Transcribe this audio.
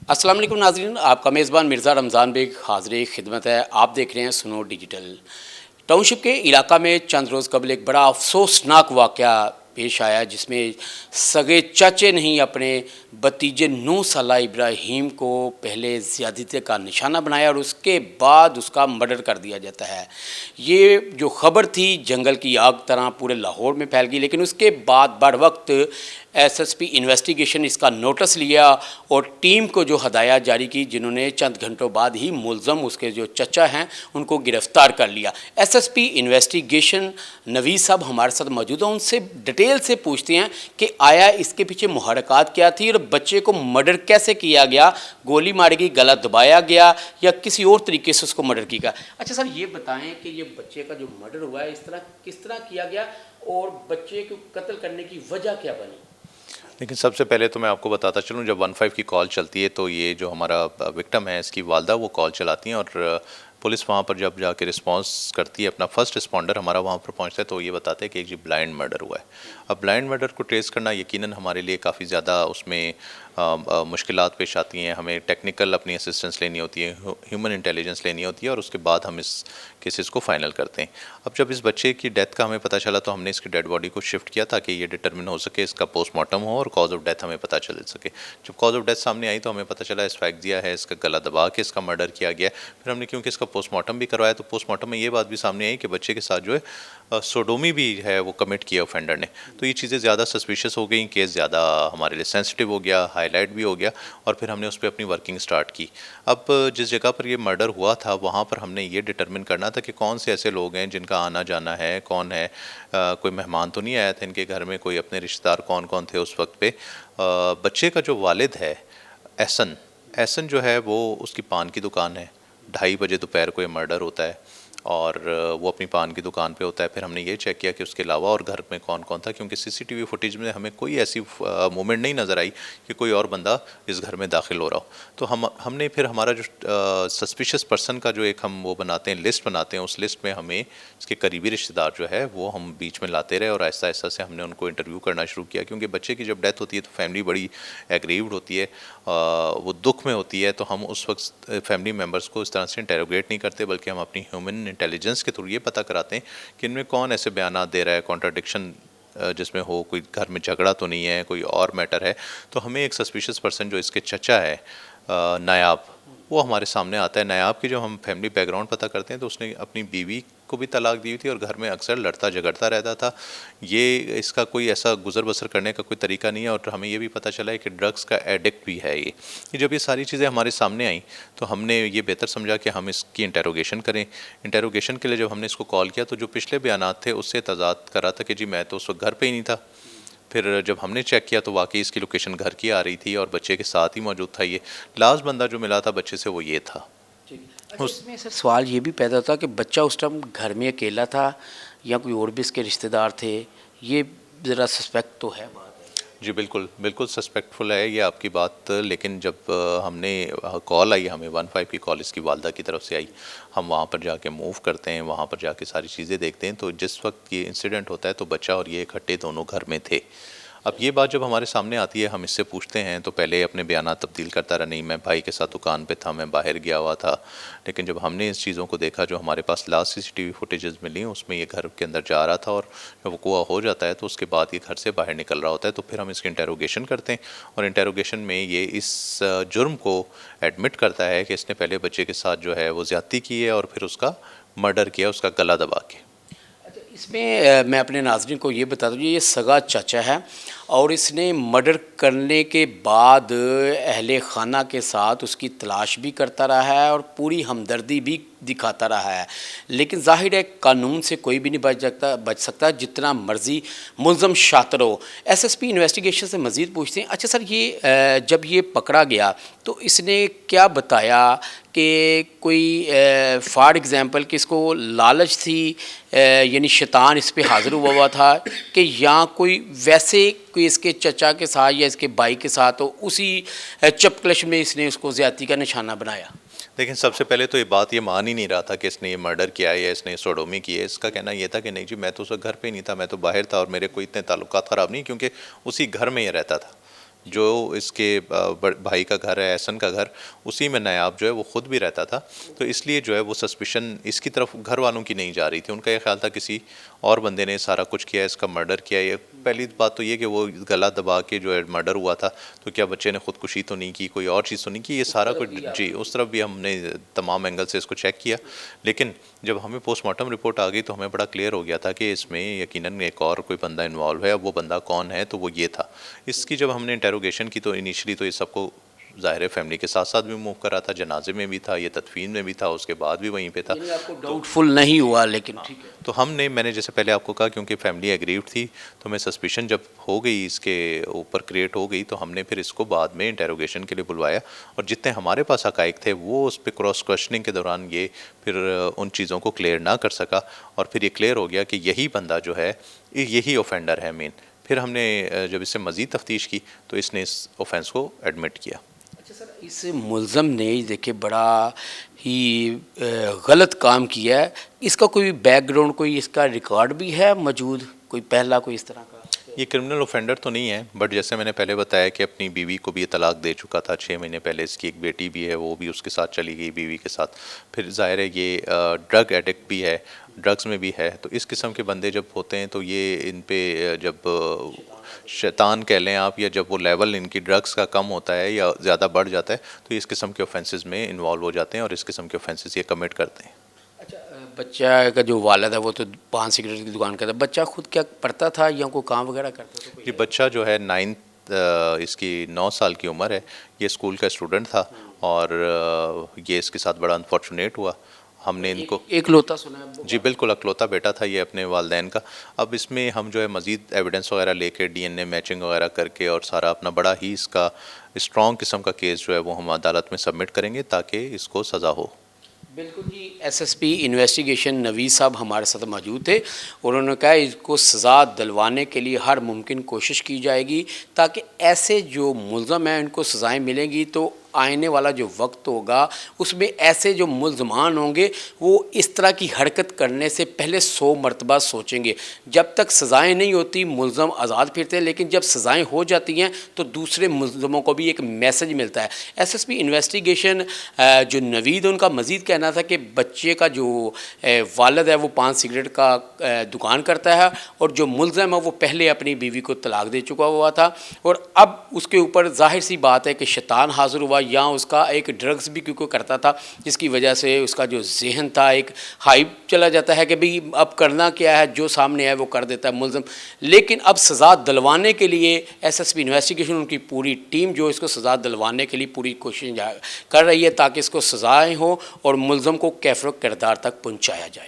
अस्सलाम वालेकुम नाज़रीन, आपका मेज़बान मिर्ज़ा रमज़ान बेग हाज़िर खिदमत है। आप देख रहे हैं सुनो डिजिटल। टाउनशिप के इलाका में चंद रोज़ कबल एक बड़ा अफसोसनाक वाक़या पेश आया, जिसमें सगे चाचे नहीं अपने भतीजे 9 साला इब्राहिम को पहले ज़्यादती का निशाना बनाया और उसके बाद उसका मर्डर कर दिया जाता है। ये जो ख़बर थी जंगल की आग तरह पूरे लाहौर में फैल गई, लेकिन उसके बाद बर वक्त एसएसपी इन्वेस्टिगेशन इसका नोटिस लिया और टीम को जो हदायत जारी की, जिन्होंने चंद घंटों बाद ही मुलज़म उसके जो चचा हैं उनको गिरफ़्तार कर लिया। एसएसपी इन्वेस्टिगेशन नवीद साहब हमारे साथ मौजूद हैं, उनसे डिटेल से पूछते हैं कि आया इसके पीछे मुहरक़ात क्या थी और बच्चे को मर्डर कैसे किया गया, गोली मारी गई, गला दबाया गया या किसी और तरीके से उसको मर्डर किया गया। अच्छा सर, ये बताएं कि ये बच्चे का जो मर्डर हुआ है इस तरह किस तरह किया गया और बच्चे को कत्ल करने की वजह क्या बनी? लेकिन सबसे पहले तो मैं आपको बताता चलूँ, जब 15 की कॉल चलती है तो ये जो हमारा विक्टिम है इसकी वालदा वो कॉल चलाती हैं और पुलिस वहाँ पर जब जाके रिस्पांस करती है, अपना फर्स्ट रिस्पॉन्डर हमारा वहाँ पर पहुँचता है तो ये बताते हैं कि एक जी ब्लाइंड मर्डर हुआ है। अब ब्लाइंड मर्डर को ट्रेस करना यकीनन हमारे लिए काफ़ी ज़्यादा उसमें मुश्किलात पेश आती हैं। हमें टेक्निकल अपनी असिस्टेंस लेनी होती है, ह्यूमन इंटेलिजेंस लेनी होती है और उसके बाद हम इस केसेस को फाइनल करते हैं। अब जब इस बच्चे की डेथ का हमें पता चला तो हमने इसकी डेड बॉडी को शिफ्ट किया ताकि ये डिटरमिन हो सके, इसका पोस्टमार्टम हो और कॉज ऑफ डेथ हमें पता चल सके। जब कॉज ऑफ डेथ सामने आई तो हमें पता चला एस्फैक्सिया है, इसका गला दबा के इसका मर्डर किया गया। फिर हमने क्योंकि इसका पोस्टमार्टम भी करवाया तो पोस्टमार्टम में ये बात भी सामने आई कि बच्चे के साथ जो है सोडोमी भी है वो कमिट किया ऑफेंडर ने। तो ये चीज़ें ज़्यादा सस्पिशियस हो गई, केस ज़्यादा हमारे लिए सेंसिटिव हो गया, हाईलाइट भी हो गया और फिर हमने उस पर अपनी वर्किंग स्टार्ट की। अब जिस जगह पर ये मर्डर हुआ था वहाँ पर हमने ये डिटरमिन करना था कि कौन से ऐसे लोग हैं जिनका आना जाना है, कौन है, कोई मेहमान तो नहीं आया था इनके घर में, कोई अपने रिश्तेदार कौन कौन थे उस वक्त पे। बच्चे का जो वालिद है एहसन, एहसन जो है वो उसकी पान की दुकान है, 2:30 बजे दोपहर को ये मर्डर होता है और वो अपनी पान की दुकान पे होता है। फिर हमने ये चेक किया कि उसके अलावा और घर में कौन कौन था, क्योंकि सीसीटीवी फुटेज में हमें कोई ऐसी मोमेंट नहीं नज़र आई कि कोई और बंदा इस घर में दाखिल हो रहा हो। तो हमने फिर हमारा जो सस्पिशियस पर्सन का जो एक हम वो बनाते हैं, लिस्ट बनाते हैं, उस लिस्ट में हमें इसके करीबी रिश्तेदार जो है वो हम बीच में लाते रहे और आहिस्ता आहिस्ता से हमने उनको इंटरव्यू करना शुरू किया। क्योंकि बच्चे की जब डेथ होती है तो फैमिली बड़ी एग्रीव्ड होती है, वो दुख में होती है। तो हम उस वक्त फैमिली मेम्बर्स को इस तरह से इंटेरोगेट नहीं करते, बल्कि हम अपनी ह्यूमन इंटेलिजेंस के थ्रू ये पता कराते हैं कि इनमें कौन ऐसे बयानात दे रहा है, कॉन्ट्राडिक्शन जिसमें हो, कोई घर में झगड़ा तो नहीं है, कोई और मैटर है। तो हमें एक सस्पिशियस पर्सन जो इसके चचा है नायाब, वो हमारे सामने आता है। नायाब की जो हम फैमिली बैकग्राउंड पता करते हैं तो उसने अपनी बीवी को भी तलाक दी हुई थी और घर में अक्सर लड़ता झगड़ता रहता था। ये इसका कोई ऐसा गुजर बसर करने का कोई तरीका नहीं है और हमें ये भी पता चला है कि ड्रग्स का एडिक्ट भी है ये। जब ये सारी चीज़ें हमारे सामने आई तो हमने ये बेहतर समझा कि हम इसकी इंटेरोगेशन करें। इंटेरोगेशन के लिए जब हमने इसको कॉल किया तो जो पिछले बयानात थे उससे तजाद कर रहा था कि जी मैं तो उस वक्त घर पर ही नहीं था। फिर जब हमने चेक किया तो वाकई इसकी लोकेशन घर की आ रही थी और बच्चे के साथ ही मौजूद था। ये लास्ट बंदा जो मिला था बच्चे से वो ये था। अच्छा, इसमें सर सवाल ये भी पैदा होता कि बच्चा उस टाइम घर में अकेला था या कोई और भी इसके रिश्तेदार थे, ये ज़रा सस्पेक्ट तो है बात। जी बिल्कुल बिल्कुल सस्पेक्टफुल है ये आपकी बात। लेकिन जब हमने कॉल आई, हमें 15 की कॉल इसकी वालदा की तरफ से आई, हम वहाँ पर जाके मूव करते हैं, वहाँ पर जाके सारी चीज़ें देखते हैं। तो जिस वक्त ये इंसिडेंट होता है तो बच्चा और ये इकट्ठे दोनों घर में थे। अब ये बात जब हमारे सामने आती है, हम इससे पूछते हैं तो पहले अपने बयानात तब्दील करता रहा, नहीं मैं भाई के साथ दुकान पे था, मैं बाहर गया हुआ था। लेकिन जब हमने इस चीज़ों को देखा, जो हमारे पास लास्ट सीसीटीवी फुटेजेस मिली उसमें ये घर के अंदर जा रहा था और जब वक़ूआ हो जाता है तो उसके बाद ये घर से बाहर निकल रहा होता है। तो फिर हम इसकी इंटेरोगेशन करते हैं और इंटेरोगेशन में ये इस जुर्म को एडमिट करता है कि इसने पहले बच्चे के साथ जो है वो ज़्यादती की है और फिर उसका मर्डर किया, उसका गला दबा के। इसमें मैं अपने नाज़रीन को ये बता दूँ, ये सगा चाचा है और इसने मर्डर करने के बाद अहले खाना के साथ उसकी तलाश भी करता रहा है और पूरी हमदर्दी भी दिखाता रहा है। लेकिन ज़ाहिर है कानून से कोई भी नहीं बच सकता जितना मर्ज़ी मुल्ज़म शातिर हो। एसएसपी इन्वेस्टिगेशन से मज़ीद पूछते हैं। अच्छा सर, ये जब ये पकड़ा गया तो इसने क्या बताया कि कोई फॉर एग्ज़ाम्पल कि इसको लालच थी, यानी शैतान इस पे हाज़िर हुआ था कि या कोई वैसे कोई इसके चचा के साथ या इसके भाई के साथ तो उसी चपकलश में इसने उसको ज़्यादती का निशाना बनाया? लेकिन सबसे पहले तो ये बात ये मान ही नहीं रहा था कि इसने ये मर्डर किया है या इसने सोडोमी की है। इसका कहना ये था कि नहीं जी मैं तो उस घर पे नहीं था, मैं तो बाहर था और मेरे कोई इतने ताल्लुकात ख़राब नहीं, क्योंकि उसी घर में ये रहता था। जो इसके भाई का घर है, एहसन का घर, उसी में नायाब जो है वो ख़ुद भी रहता था। तो इसलिए जो है वो सस्पिशन इसकी तरफ घर वालों की नहीं जा रही थी। उनका ये ख्याल था किसी और बंदे ने सारा कुछ किया, इसका मर्डर किया। ये पहली बात तो ये कि वो गला दबा के जो है मर्डर हुआ था, तो क्या बच्चे ने ख़ुदकुशी तो नहीं की, कोई और चीज़ तो नहीं की, ये सारा कुछ जी उस तरफ भी हमने तमाम एंगल से इसको चेक किया। लेकिन जब हमें पोस्टमार्टम रिपोर्ट आ गई तो हमें बड़ा क्लियर हो गया था कि इसमें यकीनन एक और कोई बंदा इन्वॉल्व है। अब वो बंदा कौन है, तो वो ये था। इसकी जब हमने इंटेरोगेशन की तो इनिशियली तो ये सबको ज़ाहिर है फैमिली के साथ साथ भी मूव कर रहा था, जनाजे में भी था, ये तदफीन में भी था, उसके बाद भी वहीं पे था। यानी आपको डाउटफुल नहीं हुआ, लेकिन ठीक है। तो मैंने जैसे पहले आपको कहा, क्योंकि फैमिली एग्रीव्ड थी, तो मैं सस्पिशन जब हो गई इसके ऊपर क्रिएट हो गई, तो हमने फिर इसको बाद में इंटेरोगेशन के लिए बुलवाया। और जितने हमारे पास हकाइक थे वो उस पर क्रॉस क्वेश्चनिंग के दौरान ये फिर उन चीज़ों को क्लियर ना कर सका, और फिर ये क्लियर हो गया कि यही बंदा जो है यही ऑफेंडर है मेन। फिर हमने जब इससे मज़ीद तफ्तीश की तो इसने इस ऑफेंस को एडमिट किया। अच्छा सर, इस मुलज़म ने देखिए बड़ा ही गलत काम किया है। इसका कोई बैकग्राउंड, कोई इसका रिकॉर्ड भी है मौजूद, कोई पहला कोई इस तरह का? ये क्रिमिनल ऑफेंडर तो नहीं है, बट जैसे मैंने पहले बताया कि अपनी बीवी को भी ये तलाक दे चुका था 6 महीने पहले। इसकी एक बेटी भी है, वो भी उसके साथ चली गई बीवी के साथ। फिर ज़ाहिर है ये ड्रग एडिक्ट भी है, ड्रग्स में भी है। तो इस किस्म के बंदे जब होते हैं तो ये इन पे जब शैतान कह लें आप, या जब वो लेवल इनकी ड्रग्स का कम होता है या ज़्यादा बढ़ जाता है, तो इस किस्म के ऑफेंसेस में इन्वॉल्व हो जाते हैं और इस किस्म के ऑफेंसेस ये कमिट करते हैं। अच्छा, बच्चा का जो वालिद है वो तो पान सिगरेट की दुकान करता है, बच्चा खुद क्या पढ़ता था या कोई काम वगैरह करता था? ये बच्चा जो है 9th इसकी 9 साल की उम्र है, ये स्कूल का स्टूडेंट था, और ये इसके साथ बड़ा अनफॉर्चुनेट हुआ। हमने इनको एकलौता सुना है? जी बिल्कुल, अकलौता बेटा था ये अपने वालिदैन का। अब इसमें हम जो है मज़ीद एविडेंस वगैरह लेके, डीएनए मैचिंग वगैरह करके, और सारा अपना बड़ा ही इसका स्ट्रॉन्ग किस्म का केस जो है वो हम अदालत में सबमिट करेंगे ताकि इसको सज़ा हो। बिल्कुल जी। एसएसपी इन्वेस्टिगेशन नवीद साहब हमारे साथ मौजूद थे, और उन्होंने कहा इसको सज़ा दिलवाने के लिए हर मुमकिन कोशिश की जाएगी ताकि ऐसे जो मुलज़म हैं इनको सज़ाएं मिलेंगी, तो आने वाला जो वक्त होगा उसमें ऐसे जो मुल्ज़मान होंगे वो इस तरह की हरकत करने से पहले 100 मरतबा सोचेंगे। जब तक सज़ाएं नहीं होती मुल्ज़म आज़ाद फिरते हैं, लेकिन जब सज़ाएं हो जाती हैं तो दूसरे मुल्ज़मों को भी एक मैसेज मिलता है। एसएसपी इन्वेस्टिगेशन जो नवीद, उनका मज़ीद कहना था कि बच्चे का जो वालिद है वो पान सिगरेट का दुकान करता है, और जो मुल्ज़म है वो पहले अपनी बीवी को तलाक दे चुका हुआ था, और अब उसके ऊपर ज़ाहिर सी बात है कि शैतान हाज़िर हुआ, या उसका एक ड्रग्स भी क्योंकि करता था जिसकी वजह से उसका जो जहन था एक हाइप चला जाता है कि भाई अब करना क्या है, जो सामने है वो कर देता है मुल्ज़म। लेकिन अब सज़ा दिलवाने के लिए एसएसपी इन्वेस्टिगेशन, उनकी पूरी टीम जो इसको सज़ा दिलवाने के लिए पूरी कोशिश कर रही है ताकि इसको सज़ाएँ हो और मुल्ज़म को कैफ़र किरदार तक पहुँचाया जाए।